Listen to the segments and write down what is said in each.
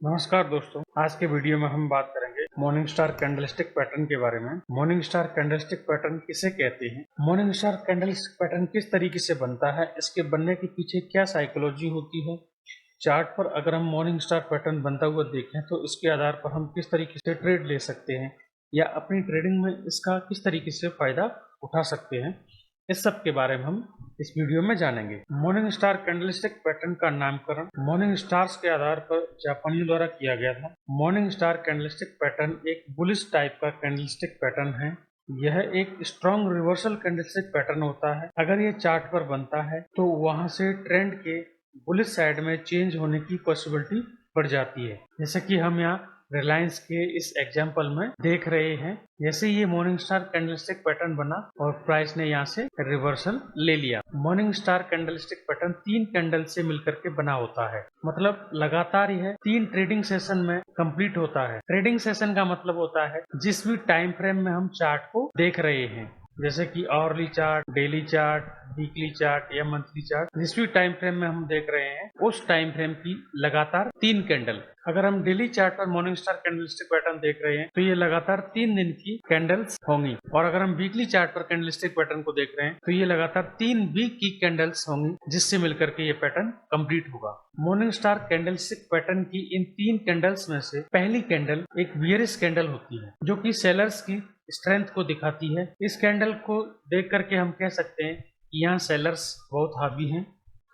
नमस्कार दोस्तों, आज के वीडियो में हम बात करेंगे मॉर्निंग स्टार कैंडलस्टिक पैटर्न के बारे में। मॉर्निंग स्टार कैंडलस्टिक पैटर्न किसे कहते हैं, मॉर्निंग स्टार कैंडलस्टिक पैटर्न किस तरीके से बनता है, इसके बनने के पीछे क्या साइकोलॉजी होती है। चार्ट पर अगर हम मॉर्निंग स्टार पैटर्न बनता हुआ देखें तो इसके आधार पर हम किस तरीके से ट्रेड ले सकते हैं या अपनी ट्रेडिंग में इसका किस तरीके से फायदा उठा सकते हैं, इस सब के बारे में हम इस वीडियो में जानेंगे। मॉर्निंग स्टार कैंडलस्टिक पैटर्न का नामकरण मॉर्निंग स्टार्स के आधार पर जापानियों द्वारा किया गया था। मॉर्निंग स्टार कैंडलस्टिक पैटर्न एक बुलिश टाइप का कैंडलस्टिक पैटर्न है। यह एक स्ट्रॉन्ग रिवर्सल कैंडलस्टिक पैटर्न होता है। अगर यह चार्ट पर बनता है तो वहां से ट्रेंड के बुलिश साइड में चेंज होने की पॉसिबिलिटी बढ़ जाती है, जैसे कि हम यहाँ रिलायंस के इस एग्जाम्पल में देख रहे हैं। जैसे ये मॉर्निंग स्टार कैंडलस्टिक पैटर्न बना और प्राइस ने यहाँ से रिवर्सल ले लिया। Morning star candlestick pattern 3 candle से मिलकर के बना होता है, मतलब लगातार यह 3 ट्रेडिंग सेशन में कंप्लीट होता है। ट्रेडिंग सेशन का मतलब होता है जिस भी टाइम फ्रेम में हम चार्ट को देख रहे हैं, जैसे कि hourly chart, daily chart, weekly chart या मंथली चार्ट, जिस भी टाइम फ्रेम में हम देख रहे हैं उस टाइम फ्रेम की लगातार 3 कैंडल। अगर हम डेली चार्ट पर मॉर्निंग स्टार कैंडलस्टिक पैटर्न देख रहे हैं तो ये लगातार 3 दिन की कैंडल्स होंगी, और अगर हम वीकली चार्ट पर कैंडलस्टिक पैटर्न को देख रहे हैं तो ये लगातार 3 वीक की कैंडल्स होंगी, जिससे मिलकर के ये पैटर्न कंप्लीट होगा। मॉर्निंग स्टार कैंडलस्टिक पैटर्न की इन 3 कैंडल्स में से पहली कैंडल एक बियरिश कैंडल होती है, जो कि सेलर्स की स्ट्रेंथ को दिखाती है। इस कैंडल को देख करके हम कह सकते हैं कि यहाँ सेलर्स बहुत हावी हैं।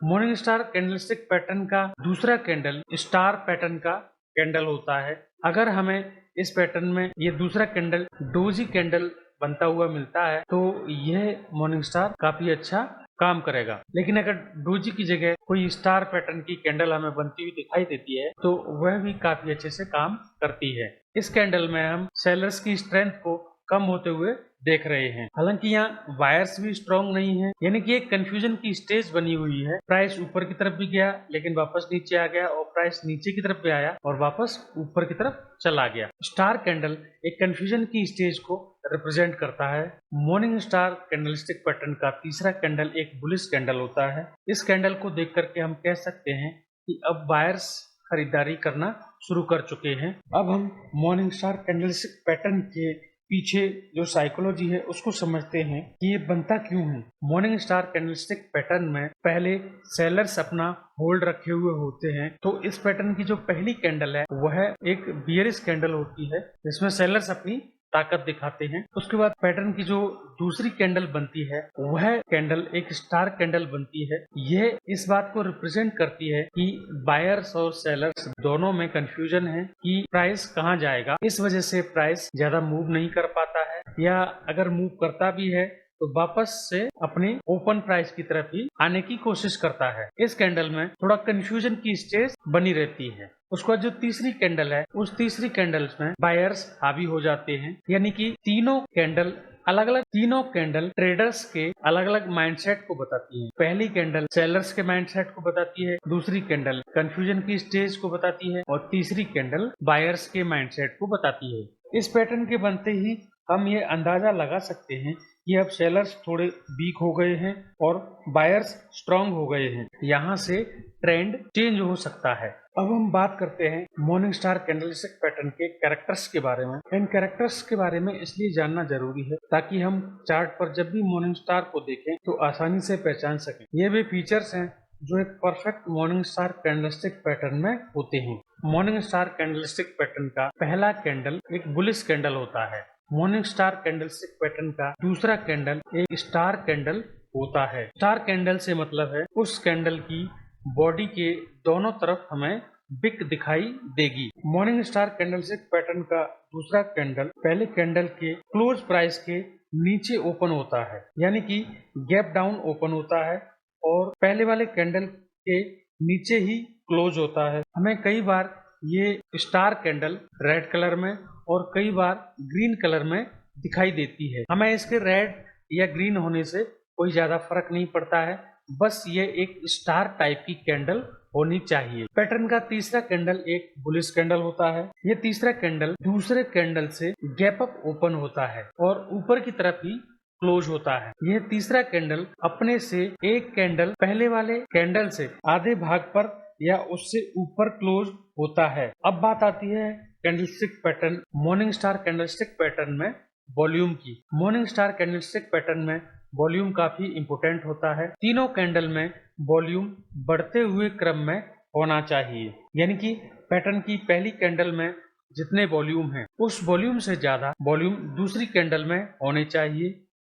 मॉर्निंग स्टार कैंडलस्टिक पैटर्न का दूसरा कैंडल स्टार पैटर्न का कैंडल होता है। अगर हमें इस पैटर्न में ये दूसरा कैंडल डोजी कैंडल बनता हुआ मिलता है तो यह मॉर्निंग स्टार काफी अच्छा काम करेगा। लेकिन अगर डोजी की जगह कोई स्टार पैटर्न की कैंडल हमें बनती हुई दिखाई देती है तो वह भी काफी अच्छे से काम करती है। इस कैंडल में हम सेलर्स की स्ट्रेंथ को कम होते हुए देख रहे हैं। हालांकि यहाँ वायर्स भी स्ट्रॉन्ग नहीं है, यानी कि एक कंफ्यूजन की स्टेज बनी हुई है। प्राइस ऊपर की तरफ भी गया लेकिन वापस नीचे आ गया, और प्राइस नीचे की तरफ भी आया और वापस ऊपर की तरफ चला गया। स्टार कैंडल एक कंफ्यूजन की स्टेज को रिप्रेजेंट करता है। मॉर्निंग स्टार कैंडलस्टिक पैटर्न का तीसरा कैंडल एक बुलिश कैंडल होता है। इस कैंडल को देख करके हम कह सकते हैं कि अब बायर्स खरीदारी करना शुरू कर चुके हैं। अब हम मॉर्निंग स्टार कैंडलस्टिक पैटर्न के पीछे जो साइकोलॉजी है उसको समझते हैं कि ये बनता क्यों है। मॉर्निंग स्टार कैंडलस्टिक पैटर्न में पहले सेलर्स अपना होल्ड रखे हुए होते हैं, तो इस पैटर्न की जो पहली कैंडल है वह एक बियरिश कैंडल होती है, जिसमें सेलर्स अपनी ताकत दिखाते हैं। उसके बाद पैटर्न की जो दूसरी कैंडल बनती है वह कैंडल एक स्टार कैंडल बनती है। यह इस बात को रिप्रेजेंट करती है कि बायर्स और सेलर्स दोनों में कंफ्यूजन है कि प्राइस कहां जाएगा। इस वजह से प्राइस ज्यादा मूव नहीं कर पाता है, या अगर मूव करता भी है तो वापस से अपने ओपन प्राइस की तरफ ही आने की कोशिश करता है। इस कैंडल में थोड़ा कंफ्यूजन की स्टेज बनी रहती है। उसका जो तीसरी कैंडल है उस तीसरी कैंडल्स में बायर्स हावी हो जाते हैं, यानी कि तीनों कैंडल ट्रेडर्स के अलग अलग माइंडसेट को बताती है। पहली कैंडल सेलर्स के माइंडसेट को बताती है, दूसरी कैंडल कंफ्यूजन की स्टेज को बताती है, और तीसरी कैंडल बायर्स के माइंडसेट को बताती है। इस पैटर्न के बनते ही हम ये अंदाजा लगा सकते हैं कि अब सेलर्स थोड़े वीक हो गए हैं और बायर्स स्ट्रांग हो गए हैं। यहाँ से ट्रेंड चेंज हो सकता है। अब हम बात करते हैं मॉर्निंग स्टार कैंडलस्टिक पैटर्न के कैरेक्टर्स के बारे में। इन कैरेक्टर्स के बारे में इसलिए जानना जरूरी है ताकि हम चार्ट पर जब भी मॉर्निंग स्टार को देखें तो आसानी से पहचान सकें। ये भी फीचर्स हैं जो एक perfect morning star candlestick pattern में होते हैं। मॉर्निंग स्टार कैंडलस्टिक पैटर्न का पहला कैंडल एक बुलिश कैंडल होता है। मॉर्निंग स्टार कैंडलस्टिक पैटर्न का दूसरा कैंडल एक स्टार कैंडल होता है। स्टार कैंडल से मतलब है उस कैंडल की बॉडी के दोनों तरफ हमें बिक दिखाई देगी। मॉर्निंग स्टार कैंडलस्टिक पैटर्न का दूसरा कैंडल पहले कैंडल के क्लोज प्राइस के नीचे ओपन होता है, यानी कि गैप डाउन ओपन होता है, और पहले वाले कैंडल के नीचे ही क्लोज होता है। हमें कई बार ये स्टार कैंडल रेड कलर में और कई बार ग्रीन कलर में दिखाई देती है। हमें इसके रेड या ग्रीन होने से कोई ज्यादा फर्क नहीं पड़ता है, बस ये एक स्टार टाइप की कैंडल होनी चाहिए। पैटर्न का तीसरा कैंडल एक बुलिश कैंडल होता है। ये तीसरा कैंडल दूसरे कैंडल से गैप अप ओपन होता है और ऊपर की तरफ ही क्लोज होता है। यह तीसरा कैंडल अपने से एक कैंडल पहले वाले कैंडल से आधे भाग पर या उससे ऊपर क्लोज होता है। अब बात आती है candlestick pattern, morning star candlestick pattern में वॉल्यूम की। मॉर्निंग स्टार कैंडलस्टिक पैटर्न में वॉल्यूम काफी इंपोर्टेंट होता है। तीनों कैंडल में वॉल्यूम बढ़ते हुए क्रम में होना चाहिए, यानी कि पैटर्न की पहली कैंडल में जितने वॉल्यूम है उस वॉल्यूम से ज्यादा वॉल्यूम दूसरी कैंडल में होने चाहिए,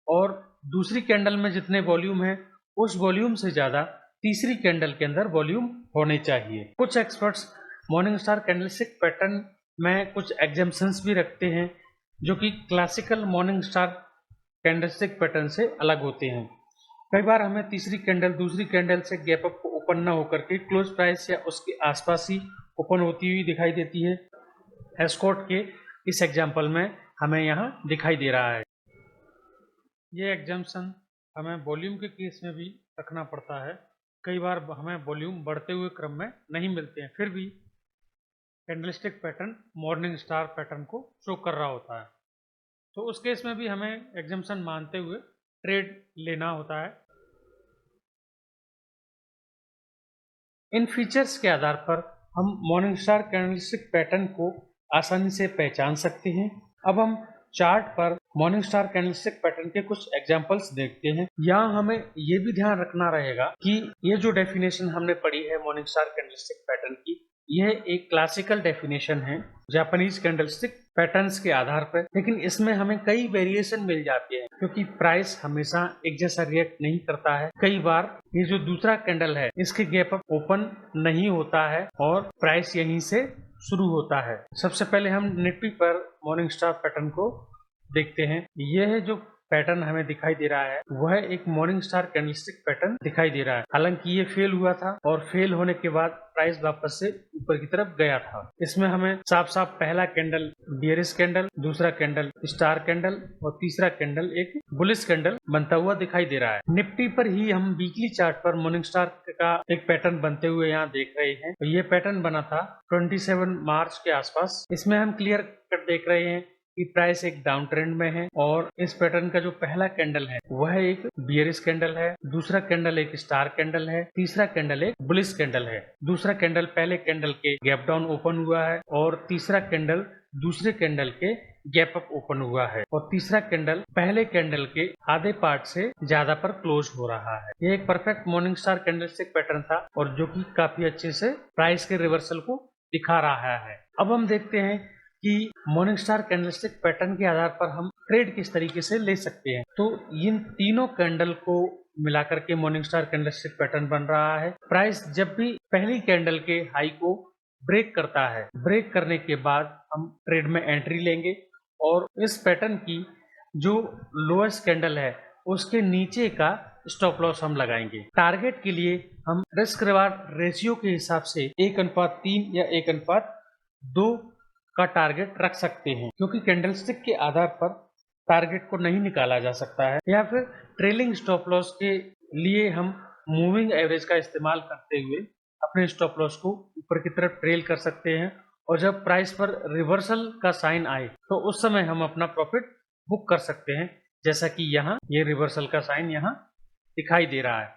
और दूसरी कैंडल में जितने वॉल्यूम है उस वॉल्यूम से ज्यादा तीसरी कैंडल के अंदर वॉल्यूम होने चाहिए। कुछ experts morning star candlestick pattern में कुछ एग्जाम्पशंस भी रखते हैं जो कि classical morning star candlestick pattern से अलग होते हैं। कई बार हमें तीसरी कैंडल दूसरी कैंडल से गैप अप को ओपन न होकर के क्लोज प्राइस या उसके आसपास ही ओपन होती हुई दिखाई देती है। एस्कॉर्ट के इस एग्जाम्पल में हमें यहाँ दिखाई दे रहा है। ये एग्जाम्पशन हमें वॉल्यूम के केस में भी रखना पड़ता है। कई बार हमें वॉल्यूम बढ़ते हुए क्रम में नहीं मिलते हैं, फिर भी candlestick pattern morning star pattern को शो कर रहा होता है, तो उस केस में भी हमें एग्जाम्पशन मानते हुए ट्रेड लेना होता है। इन फीचर्स के आधार पर हम मॉर्निंग स्टार कैंडलस्टिक पैटर्न को आसानी से पहचान सकते हैं। अब हम चार्ट पर मॉर्निंग स्टार कैंडलस्टिक पैटर्न के कुछ एग्जांपल्स देखते हैं। यहाँ हमें ये भी ध्यान रखना रहेगा कि ये जो डेफिनेशन हमने पढ़ी है मॉर्निंग स्टार कैंडलस्टिक पैटर्न की, यह एक क्लासिकल डेफिनेशन है जापानीज कैंडलस्टिक पैटर्न्स के आधार पर, लेकिन इसमें हमें कई वेरिएशन मिल जाते हैं क्योंकि प्राइस हमेशा एक जैसा रिएक्ट नहीं करता है। कई बार ये जो दूसरा कैंडल है इसके गैप अप ओपन नहीं होता है और प्राइस यहीं से शुरू होता है। सबसे पहले हम निफ्टी पर मॉर्निंग स्टार पैटर्न को देखते हैं। यह जो पैटर्न हमें दिखाई दे रहा है वह एक मॉर्निंग स्टार कैंडलस्टिक पैटर्न दिखाई दे रहा है। हालांकि ये फेल हुआ था और फेल होने के बाद प्राइस वापस से ऊपर की तरफ गया था। इसमें हमें साफ साफ पहला कैंडल बियरिश कैंडल, दूसरा कैंडल स्टार कैंडल और तीसरा कैंडल एक बुलिश कैंडल बनता हुआ दिखाई दे रहा है। निफ्टी पर ही हम वीकली चार्ट पर मॉर्निंग स्टार का एक पैटर्न बनते हुए यहाँ देख रहे हैं। तो ये पैटर्न बना था 27 मार्च के आसपास। इसमें हम क्लियर कट देख रहे हैं कि प्राइस एक डाउन ट्रेंड में है और इस पैटर्न का जो पहला कैंडल है वह एक बियरिश कैंडल है, दूसरा कैंडल एक स्टार कैंडल है, तीसरा कैंडल एक बुलिश कैंडल है। दूसरा कैंडल पहले कैंडल के गैप डाउन ओपन हुआ है और तीसरा कैंडल दूसरे कैंडल के गैप अप ओपन हुआ है और तीसरा कैंडल पहले कैंडल के आधे पार्ट से ज्यादा पर क्लोज हो रहा है। ये एक perfect morning star candlestick pattern था और जो कि काफी अच्छे से प्राइस के रिवर्सल को दिखा रहा है। अब हम देखते हैं कि मॉर्निंग स्टार कैंडलस्टिक पैटर्न के आधार पर हम ट्रेड किस तरीके से ले सकते हैं। तो इन तीनों कैंडल को मिलाकर के मॉर्निंग स्टार कैंडलस्टिक पैटर्न बन रहा है। प्राइस जब भी पहली कैंडल के हाई को ब्रेक करता है, ब्रेक करने के बाद हम ट्रेड में एंट्री लेंगे और इस पैटर्न की जो लोएस्ट कैंडल है उसके नीचे का स्टॉप लॉस हम लगाएंगे। टारगेट के लिए हम रिस्क रिवार्ड रेशियो के हिसाब से 1:3 या 1:2 का टारगेट रख सकते हैं, क्योंकि कैंडलस्टिक के आधार पर टारगेट को नहीं निकाला जा सकता है। या फिर ट्रेलिंग स्टॉप लॉस के लिए हम मूविंग एवरेज का इस्तेमाल करते हुए अपने स्टॉप लॉस को ऊपर की तरफ ट्रेल कर सकते हैं और जब प्राइस पर रिवर्सल का साइन आए तो उस समय हम अपना प्रॉफिट बुक कर सकते हैं, जैसा कि यहाँ ये रिवर्सल का साइन यहाँ दिखाई दे रहा है।